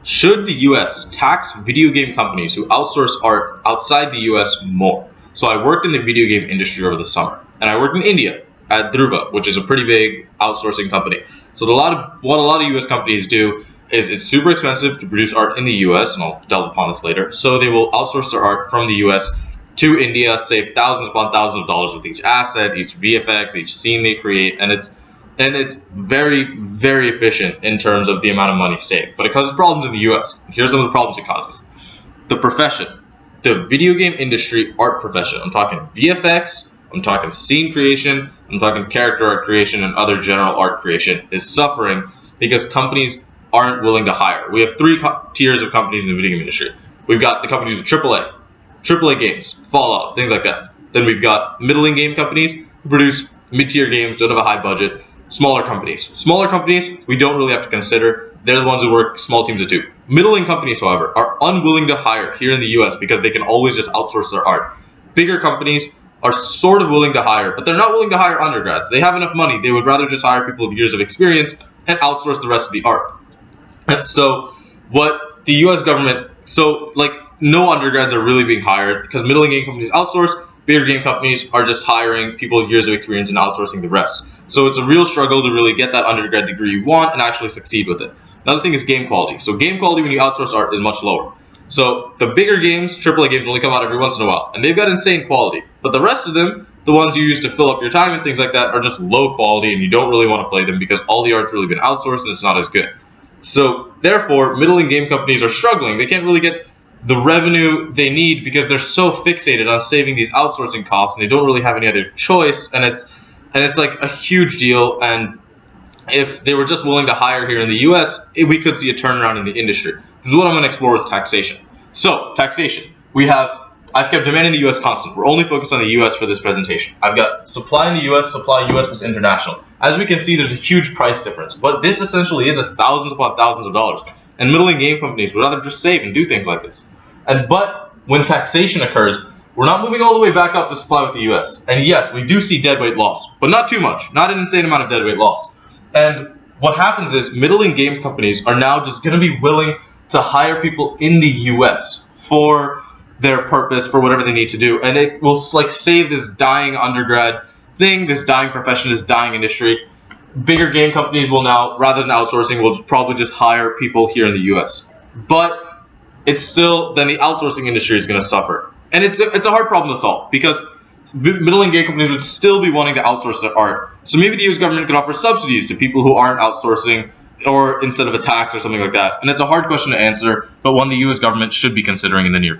Should the US tax video game companies who outsource art outside the US more? So I worked in the video game industry over the summer, and I worked in India at Dhruva, which is a pretty big outsourcing company. So what a lot of US companies do is it's super expensive to produce art in the US, and I'll delve upon this later. So they will outsource their art from the US to India, save thousands upon thousands of dollars with each asset, each VFX, each scene they create, and it's very, very efficient in terms of the amount of money saved. But it causes problems in the US. Here's some of the problems it causes. The profession, the video game industry art profession. I'm talking VFX, I'm talking scene creation, I'm talking character art creation, and other general art creation is suffering because companies aren't willing to hire. We have three tiers of companies in the video game industry. We've got the companies with AAA games, Fallout, things like that. Then we've got middling game companies who produce mid-tier games, don't have a high budget. Smaller companies, we don't really have to consider. They're the ones who work small teams of two. Middling companies, however, are unwilling to hire here in the US because they can always just outsource their art. Bigger companies are sort of willing to hire, but they're not willing to hire undergrads. They have enough money. They would rather just hire people with years of experience and outsource the rest of the art. And so what the US government, no undergrads are really being hired because middling game companies outsource, bigger game companies are just hiring people with years of experience and outsourcing the rest. So it's a real struggle to really get that undergrad degree you want and actually succeed with it. Another thing is game quality. So game quality when you outsource art is much lower. So the bigger games, AAA games, only come out every once in a while, and they've got insane quality. But the rest of them, the ones you use to fill up your time and things like that, are just low quality, and you don't really want to play them because all the art's really been outsourced and it's not as good. So therefore, middling game companies are struggling. They can't really get the revenue they need because they're so fixated on saving these outsourcing costs, and they don't really have any other choice. And it's like a huge deal. And if they were just willing to hire here in the US, we could see a turnaround in the industry. This is what I'm going to explore with taxation. So taxation, I've kept demand in the US constant. We're only focused on the US for this presentation. I've got supply in the US, supply US plus international. As we can see, there's a huge price difference. But this essentially is thousands upon thousands of dollars. And middling game companies would rather just save and do things like this. But when taxation occurs, we're not moving all the way back up to supply with the US. And yes, we do see deadweight loss, but not too much, not an insane amount of deadweight loss. And what happens is middling game companies are now just going to be willing to hire people in the US for their purpose, for whatever they need to do. And it will save this dying undergrad thing, this dying profession, this dying industry. Bigger game companies will now, rather than outsourcing, will probably just hire people here in the US. But it's still, then the outsourcing industry is going to suffer. And it's a hard problem to solve because middling game companies would still be wanting to outsource their art. So maybe the US government could offer subsidies to people who aren't outsourcing, or instead of a tax or something like that. And it's a hard question to answer, but one the US government should be considering in the near future.